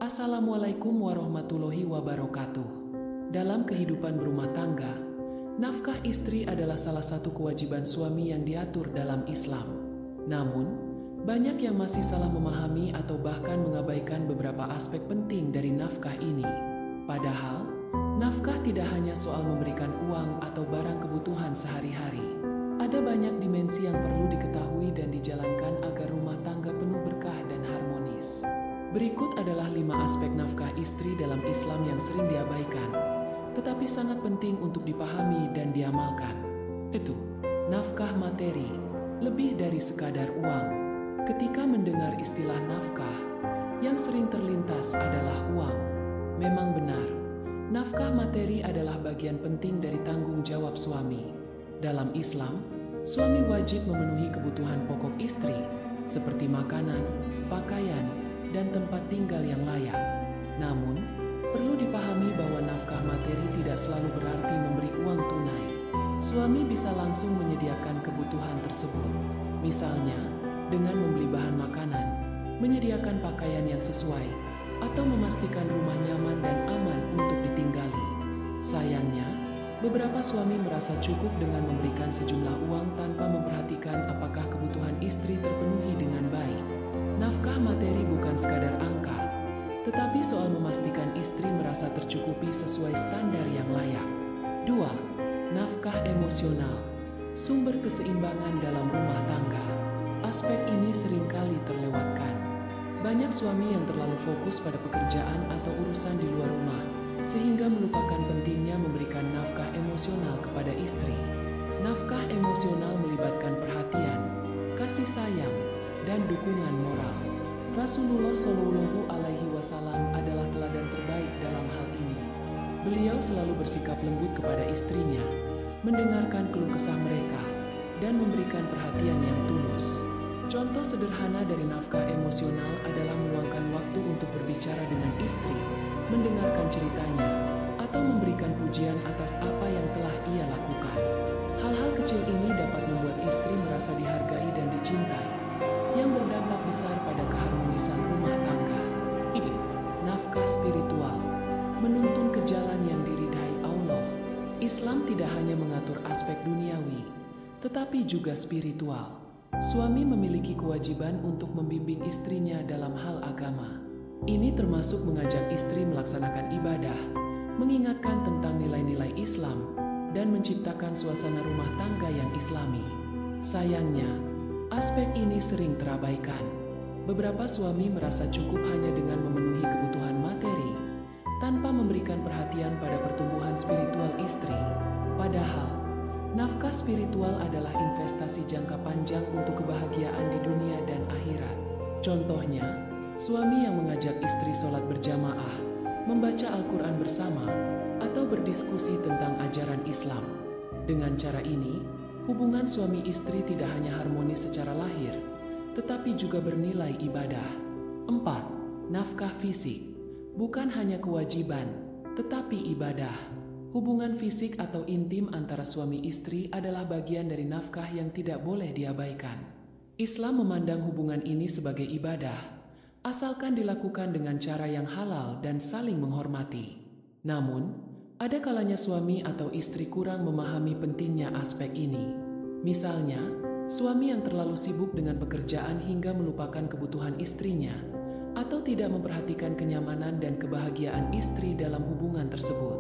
Assalamualaikum warahmatullahi wabarakatuh. Dalam kehidupan berumah tangga, nafkah istri adalah salah satu kewajiban suami yang diatur dalam Islam. Namun, banyak yang masih salah memahami atau bahkan mengabaikan beberapa aspek penting dari nafkah ini. Padahal, nafkah tidak hanya soal memberikan uang atau barang kebutuhan sehari-hari. Ada banyak dimensi yang perlu diketahui dan dijalankan agar rumah tangga penuh berkah dan harmonis. Berikut adalah 5 aspek nafkah istri dalam Islam yang sering diabaikan, tetapi sangat penting untuk dipahami dan diamalkan. Itu, nafkah materi, lebih dari sekadar uang. Ketika mendengar istilah nafkah, yang sering terlintas adalah uang. Memang benar, nafkah materi adalah bagian penting dari tanggung jawab suami. Dalam Islam, suami wajib memenuhi kebutuhan pokok istri, seperti makanan, pakaian, dan tempat tinggal yang layak. Namun, perlu dipahami bahwa nafkah materi tidak selalu berarti memberi uang tunai. Suami bisa langsung menyediakan kebutuhan tersebut. Misalnya, dengan membeli bahan makanan, menyediakan pakaian yang sesuai, atau memastikan rumah nyaman dan aman untuk ditinggali. Sayangnya, beberapa suami merasa cukup dengan memberikan sejumlah uang tanpa memperhatikan apakah kebutuhan istri terpenuhi dengan baik. Nafkah materi bukan sekadar angka, tetapi soal memastikan istri merasa tercukupi sesuai standar yang layak. 2. Nafkah emosional, sumber keseimbangan dalam rumah tangga. Aspek ini seringkali terlewatkan. Banyak suami yang terlalu fokus pada pekerjaan atau urusan di luar rumah, sehingga melupakan pentingnya memberikan nafkah emosional kepada istri. Nafkah emosional melibatkan perhatian, kasih sayang, dan dukungan moral. Rasulullah Shallallahu Alaihi Wasallam adalah teladan terbaik dalam hal ini. Beliau selalu bersikap lembut kepada istrinya, mendengarkan keluh kesah mereka, dan memberikan perhatian yang tulus. Contoh sederhana dari nafkah emosional adalah meluangkan waktu untuk berbicara dengan istri, mendengarkan ceritanya, atau memberikan pujian atas apa yang telah ia lakukan. Hal-hal kecil ini dapat membuat istri merasa dihargai dan dicintai, yang berdampak besar pada keharmonisan rumah tangga. Nafkah spiritual, menuntun ke jalan yang diridhai Allah. Islam tidak hanya mengatur aspek duniawi, tetapi juga spiritual. Suami memiliki kewajiban untuk membimbing istrinya dalam hal agama. Ini termasuk mengajak istri melaksanakan ibadah, mengingatkan tentang nilai-nilai Islam, dan menciptakan suasana rumah tangga yang islami. Sayangnya, aspek ini sering terabaikan. Beberapa suami merasa cukup hanya dengan memenuhi kebutuhan materi, tanpa memberikan perhatian pada pertumbuhan spiritual istri. Padahal, nafkah spiritual adalah investasi jangka panjang untuk kebahagiaan di dunia dan akhirat. Contohnya, suami yang mengajak istri sholat berjamaah, membaca Al-Quran bersama, atau berdiskusi tentang ajaran Islam. Dengan cara ini, hubungan suami istri tidak hanya harmonis secara lahir, tetapi juga bernilai ibadah. 4. Nafkah fisik, bukan hanya kewajiban, tetapi ibadah. Hubungan fisik atau intim antara suami istri adalah bagian dari nafkah yang tidak boleh diabaikan. Islam memandang hubungan ini sebagai ibadah, asalkan dilakukan dengan cara yang halal dan saling menghormati. Namun, ada kalanya suami atau istri kurang memahami pentingnya aspek ini. Misalnya, suami yang terlalu sibuk dengan pekerjaan hingga melupakan kebutuhan istrinya, atau tidak memperhatikan kenyamanan dan kebahagiaan istri dalam hubungan tersebut.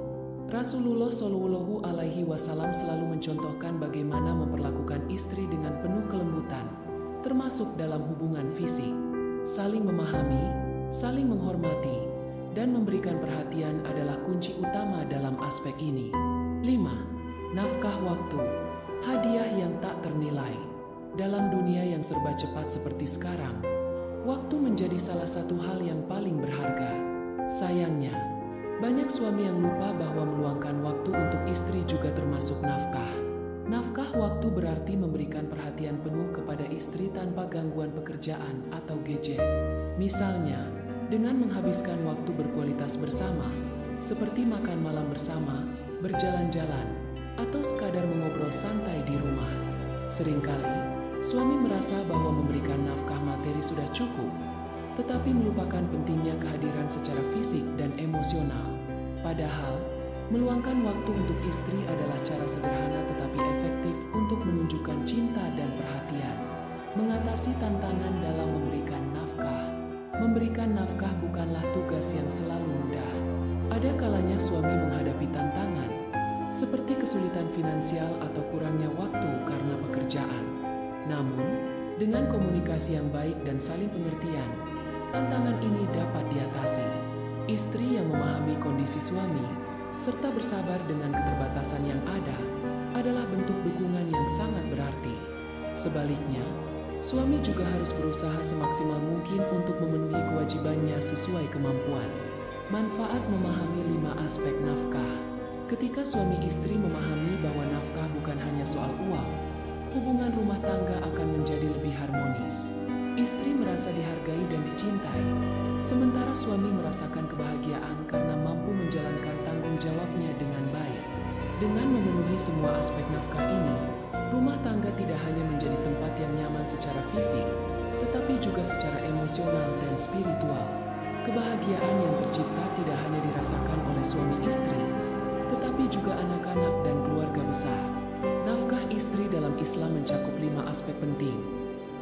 Rasulullah Shallallahu Alaihi Wasallam selalu mencontohkan bagaimana memperlakukan istri dengan penuh kelembutan, termasuk dalam hubungan fisik. Saling memahami, saling menghormati, dan memberikan perhatian adalah kunci utama dalam aspek ini. 5. Nafkah waktu, hadiah yang tak ternilai. Dalam dunia yang serba cepat seperti sekarang, waktu menjadi salah satu hal yang paling berharga. Sayangnya, banyak suami yang lupa bahwa meluangkan waktu untuk istri juga termasuk nafkah. Nafkah waktu berarti memberikan perhatian penuh kepada istri tanpa gangguan pekerjaan atau gadget. Misalnya, dengan menghabiskan waktu berkualitas bersama, seperti makan malam bersama, berjalan-jalan, atau sekadar mengobrol santai di rumah. Seringkali, suami merasa bahwa memberikan nafkah materi sudah cukup, tetapi melupakan pentingnya kehadiran secara emosional. Padahal, meluangkan waktu untuk istri adalah cara sederhana tetapi efektif untuk menunjukkan cinta dan perhatian. Mengatasi tantangan dalam memberikan nafkah. Memberikan nafkah bukanlah tugas yang selalu mudah. Ada kalanya suami menghadapi tantangan, seperti kesulitan finansial atau kurangnya waktu karena pekerjaan. Namun, dengan komunikasi yang baik dan saling pengertian, tantangan ini dapat diatasi. Istri yang memahami kondisi suami, serta bersabar dengan keterbatasan yang ada, adalah bentuk dukungan yang sangat berarti. Sebaliknya, suami juga harus berusaha semaksimal mungkin untuk memenuhi kewajibannya sesuai kemampuan. Manfaat memahami 5 aspek nafkah. Ketika suami istri memahami bahwa nafkah bukan hanya soal uang, hubungan rumah tangga akan menjadi lebih harmonis. Istri merasa dihargai dan dicintai, sementara suami merasakan kebahagiaan karena mampu menjalankan tanggung jawabnya dengan baik. Dengan memenuhi semua aspek nafkah ini, rumah tangga tidak hanya menjadi tempat yang nyaman secara fisik, tetapi juga secara emosional dan spiritual. Kebahagiaan yang tercipta tidak hanya dirasakan oleh suami istri, tetapi juga anak-anak dan keluarga besar. Nafkah istri dalam Islam mencakup 5 aspek penting: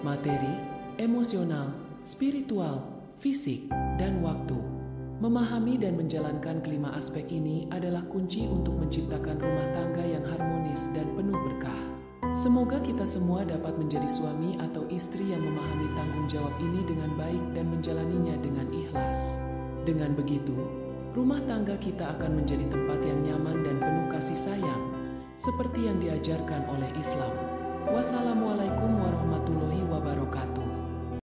materi, emosional, spiritual, fisik, dan waktu. Memahami dan menjalankan kelima aspek ini adalah kunci untuk menciptakan rumah tangga yang harmonis dan penuh berkah. Semoga kita semua dapat menjadi suami atau istri yang memahami tanggung jawab ini dengan baik dan menjalaninya dengan ikhlas. Dengan begitu, rumah tangga kita akan menjadi tempat yang nyaman dan penuh kasih sayang, seperti yang diajarkan oleh Islam. Wassalamualaikum warahmatullahi wabarakatuh.